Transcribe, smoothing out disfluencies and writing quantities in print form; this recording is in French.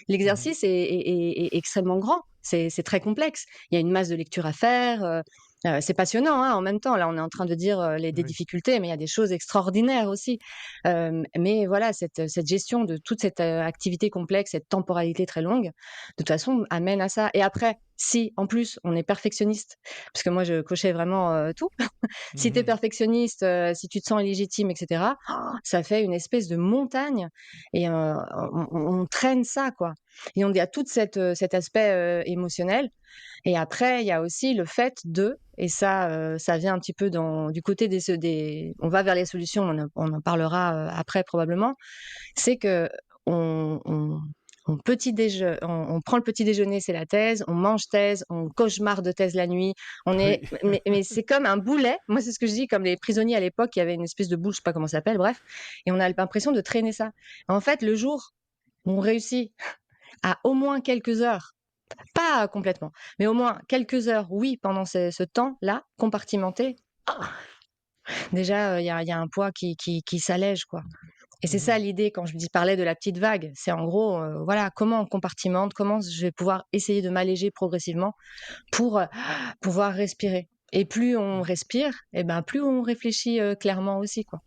Mmh. l'exercice est extrêmement grand. C'est très complexe. Il y a une masse de lecture à faire. C'est passionnant, hein, en même temps. Là, on est en train de dire des Oui. difficultés, mais il y a des choses extraordinaires aussi. Mais voilà, cette gestion de toute cette activité complexe, cette temporalité très longue, de toute façon, amène à ça. Et après, si en plus on est perfectionniste, parce que moi je cochais vraiment tout, si tu es Mmh. perfectionniste, si tu te sens illégitime, et cetera, ça fait une espèce de montagne et on traîne ça, quoi. Et on il y a toute cet aspect, émotionnel et après il y a aussi le fait de et ça, ça vient un petit peu du côté des on va vers les solutions, on en parlera, après probablement. C'est qu'on on petit déje on prend le petit déjeuner, c'est la thèse, on mange thèse, on cauchemarde de thèse la nuit, on est Oui. mais c'est comme un boulet. Moi, c'est ce que je dis, comme les prisonniers à l'époque, il y avait une espèce de boule, je sais pas comment ça s'appelle, bref, et on a l'impression de traîner ça. En fait, le jour où on réussit à au moins quelques heures, pas complètement, mais au moins quelques heures, oui, pendant ce temps-là, compartimenté, déjà, il y a un poids qui s'allège, quoi. Et c'est ça Mmh. l'idée quand je dis parlais de la petite vague. C'est en gros, voilà, comment on compartimente, comment je vais pouvoir essayer de m'alléger progressivement pour, pouvoir respirer. Et plus on Mmh. respire et ben, plus on réfléchit, clairement aussi, quoi.